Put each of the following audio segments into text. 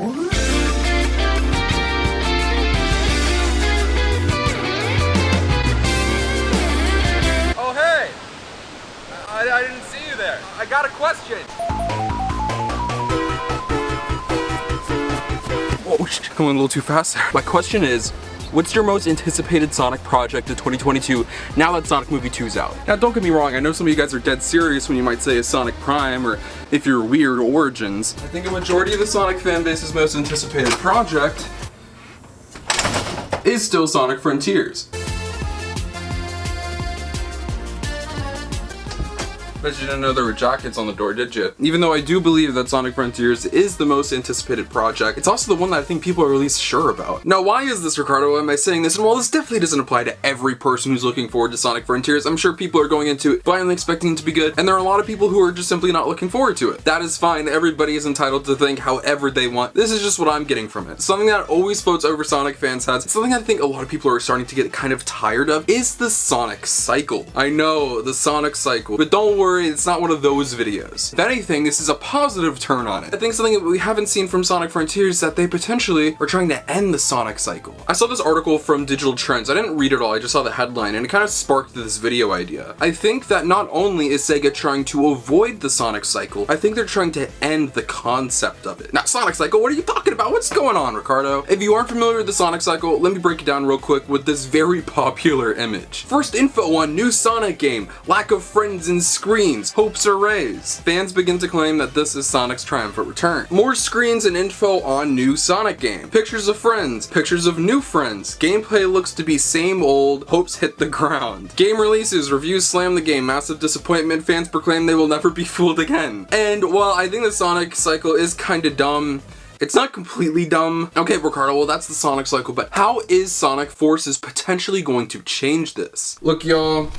Oh hey! I didn't see you there. I got a question. Oh, I went a little too fast there. My question is, what's your most anticipated Sonic project of 2022 now that Sonic Movie 2's out? Now don't get me wrong, I know some of you guys are dead serious when you might say a Sonic Prime, or if you're weird, Origins. I think a majority of the Sonic fanbase's most anticipated project is still Sonic Frontiers. Bet you didn't know there were jackets on the door, did you? Even though I do believe that Sonic Frontiers is the most anticipated project, it's also the one that I think people are least sure about. Now, why is this, Ricardo? Why am I saying this? And while this definitely doesn't apply to every person who's looking forward to Sonic Frontiers, I'm sure people are going into it blindly expecting it to be good, and there are a lot of people who are just simply not looking forward to it. That is fine. Everybody is entitled to think however they want. This is just what I'm getting from it. Something that always floats over Sonic fans' heads, something I think a lot of people are starting to get kind of tired of, is the Sonic cycle. I know, the Sonic cycle, but don't worry, it's not one of those videos. If anything, this is a positive turn on it. I think something that we haven't seen from Sonic Frontiers is that they potentially are trying to end the Sonic cycle. I saw this article from Digital Trends. I didn't read it all, I just saw the headline, and it kind of sparked this video idea. I think that not only is SEGA trying to avoid the Sonic cycle, I think they're trying to end the concept of it. Now, Sonic cycle, what are you talking about? What's going on, Ricardo? If you aren't familiar with the Sonic cycle, let me break it down real quick with this very popular image. First info on new Sonic game, lack of friends and screens, hopes are raised. Fans begin to claim that this is Sonic's triumphant return. More screens and info on new Sonic game. Pictures of friends, pictures of new friends. Gameplay looks to be same old, hopes hit the ground. Game releases, reviews slam the game, massive disappointment, fans proclaim they will never be fooled again. And while I think the Sonic cycle is kinda dumb, it's not completely dumb. Okay, Ricardo, well that's the Sonic cycle, but how is Sonic Forces potentially going to change this? Look, y'all,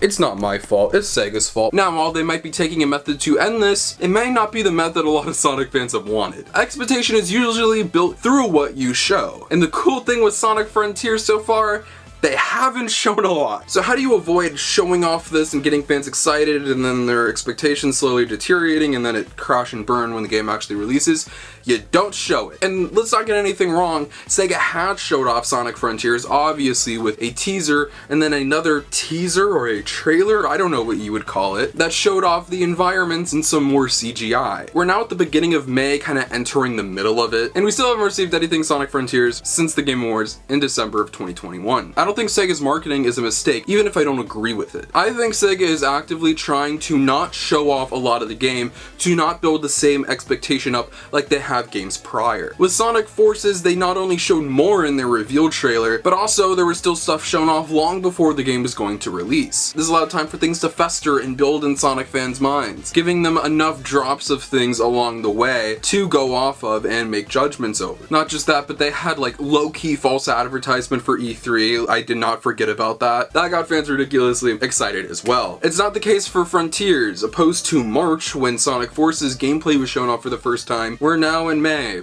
it's not my fault, it's Sega's fault. Now, while they might be taking a method to end this, it may not be the method a lot of Sonic fans have wanted. Expectation is usually built through what you show. And the cool thing with Sonic Frontiers so far, they haven't shown a lot. So how do you avoid showing off this and getting fans excited and then their expectations slowly deteriorating and then it crash and burn when the game actually releases? You don't show it. And let's not get anything wrong, SEGA had showed off Sonic Frontiers, obviously with a teaser and then another teaser or a trailer, I don't know what you would call it, that showed off the environments and some more CGI. We're now at the beginning of May, kind of entering the middle of it, and we still haven't received anything Sonic Frontiers since the Game Awards in December of 2021. I don't think Sega's marketing is a mistake, even if I don't agree with it. I think Sega is actively trying to not show off a lot of the game, to not build the same expectation up like they have games prior. With Sonic Forces, they not only showed more in their reveal trailer, but also there was still stuff shown off long before the game was going to release. This allowed time for things to fester and build in Sonic fans' minds, giving them enough drops of things along the way to go off of and make judgments over. Not just that, but they had like low-key false advertisement for E3. I did not forget about that. That got fans ridiculously excited as well. It's not the case for Frontiers. Opposed to March, when Sonic Forces gameplay was shown off for the first time, we're now in May,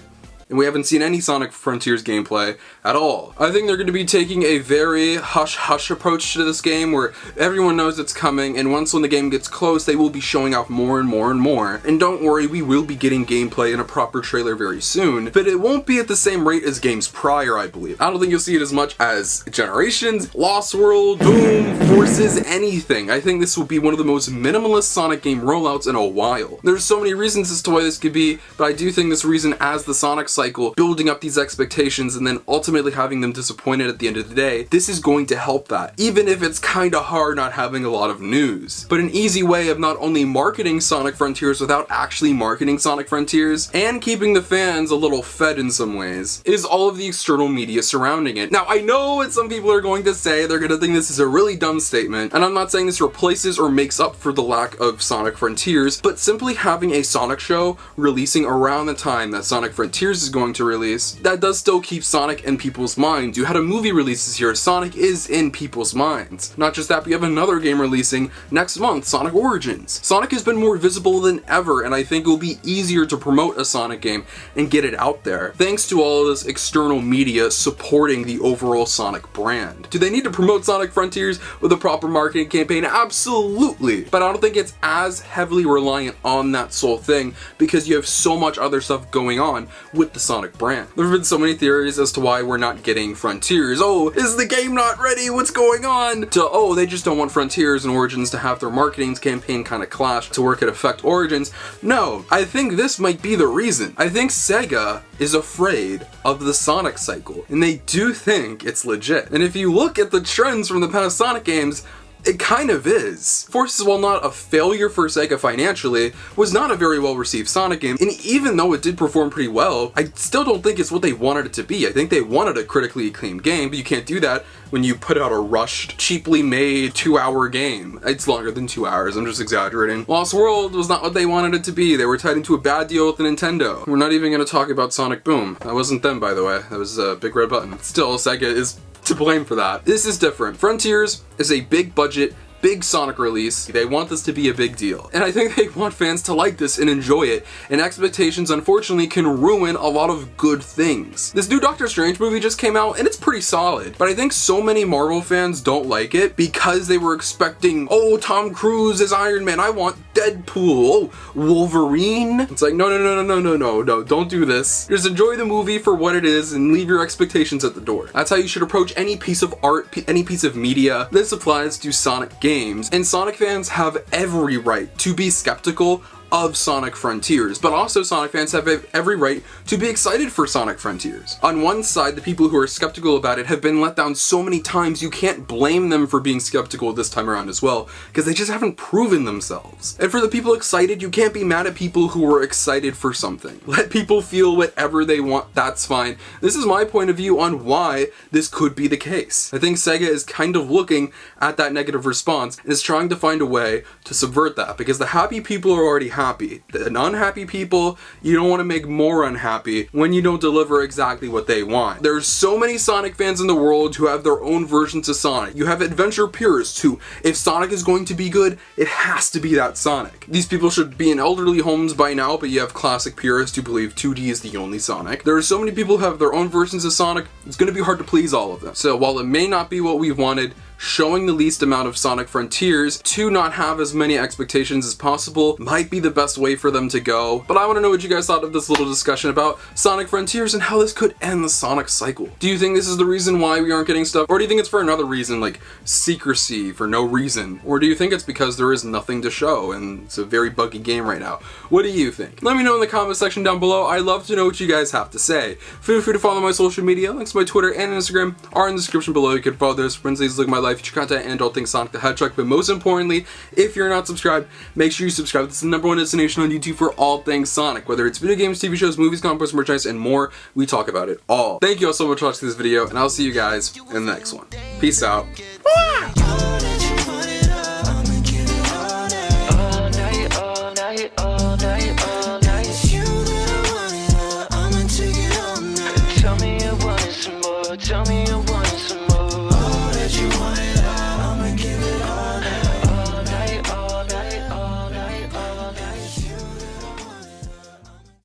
and we haven't seen any Sonic Frontiers gameplay at all. I think they're going to be taking a very hush-hush approach to this game where everyone knows it's coming, and once when the game gets close, they will be showing off more and more and more. And don't worry, we will be getting gameplay in a proper trailer very soon, but it won't be at the same rate as games prior, I believe. I don't think you'll see it as much as Generations, Lost World, Boom, Forces, anything. I think this will be one of the most minimalist Sonic game rollouts in a while. There's so many reasons as to why this could be, but I do think this reason as the Sonic cycle, building up these expectations and then ultimately having them disappointed at the end of the day, this is going to help that, even if it's kinda hard not having a lot of news. But an easy way of not only marketing Sonic Frontiers without actually marketing Sonic Frontiers and keeping the fans a little fed in some ways is all of the external media surrounding it. Now, I know what some people are going to say, they're gonna think this is a really dumb statement, and I'm not saying this replaces or makes up for the lack of Sonic Frontiers, but simply having a Sonic show releasing around the time that Sonic Frontiers is going to release, that does still keep Sonic in people's minds. You had a movie release this year, Sonic is in people's minds. Not just that, we have another game releasing next month, Sonic Origins. Sonic has been more visible than ever, and I think it will be easier to promote a Sonic game and get it out there, thanks to all of this external media supporting the overall Sonic brand. Do they need to promote Sonic Frontiers with a proper marketing campaign? Absolutely, but I don't think it's as heavily reliant on that sole thing because you have so much other stuff going on with the Sonic brand. There have been so many theories as to why we're not getting Frontiers. Oh, is the game not ready? What's going on? To, oh, they just don't want Frontiers and Origins to have their marketing campaign kind of clash to where it could affect Origins. No, I think this might be the reason. I think SEGA is afraid of the Sonic cycle, and they do think it's legit. And if you look at the trends from the past Sonic games, it kind of is. Forces, while not a failure for SEGA financially, was not a very well received Sonic game, and even though it did perform pretty well, I still don't think it's what they wanted it to be. I think they wanted a critically acclaimed game, but you can't do that when you put out a rushed, cheaply made 2-hour game. It's longer than 2 hours, I'm just exaggerating. Lost World was not what they wanted it to be. They were tied into a bad deal with Nintendo. We're not even going to talk about Sonic Boom. That wasn't them, by the way. That was a Big Red Button. Still, SEGA is to blame for that. This is different. Frontiers is a big budget, big Sonic release. They want this to be a big deal. And I think they want fans to like this and enjoy it. And expectations, unfortunately, can ruin a lot of good things. This new Doctor Strange movie just came out and it's pretty solid. But I think so many Marvel fans don't like it because they were expecting, oh, Tom Cruise as Iron Man. I want Deadpool. Oh, Wolverine. It's like, no, don't do this. Just enjoy the movie for what it is and leave your expectations at the door. That's how you should approach any piece of art, any piece of media. This applies to Sonic games, and Sonic fans have every right to be skeptical of Sonic Frontiers, but also Sonic fans have every right to be excited for Sonic Frontiers. On one side, the people who are skeptical about it have been let down so many times you can't blame them for being skeptical this time around as well, because they just haven't proven themselves. And for the people excited, you can't be mad at people who were excited for something. Let people feel whatever they want, that's fine. This is my point of view on why this could be the case. I think SEGA is kind of looking at that negative response and is trying to find a way to subvert that, because the happy people are already happy. The unhappy people, you don't want to make more unhappy when you don't deliver exactly what they want. There's so many Sonic fans in the world who have their own versions of Sonic. You have adventure purists who, if Sonic is going to be good, it has to be that Sonic. These people should be in elderly homes by now, but you have classic purists who believe 2D is the only Sonic. There are so many people who have their own versions of Sonic, it's going to be hard to please all of them. So while it may not be what we wanted, showing the least amount of Sonic Frontiers to not have as many expectations as possible might be the best way for them to go. But I want to know what you guys thought of this little discussion about Sonic Frontiers and how this could end the Sonic cycle. Do you think this is the reason why we aren't getting stuff? Or do you think it's for another reason, like secrecy for no reason? Or do you think it's because there is nothing to show and it's a very buggy game right now? What do you think? Let me know in the comment section down below. I love to know what you guys have to say. Feel free to follow my social media. Links to my Twitter and Instagram are in the description below. You can follow those friends, look at my life, future content, and all things Sonic the Hedgehog. But most importantly, if you're not subscribed, make sure you subscribe. This is the #1 destination on YouTube for all things Sonic. Whether it's video games, TV shows, movies, comic books, merchandise, and more, we talk about it all. Thank you all so much for watching this video, and I'll see you guys in the next one. Peace out.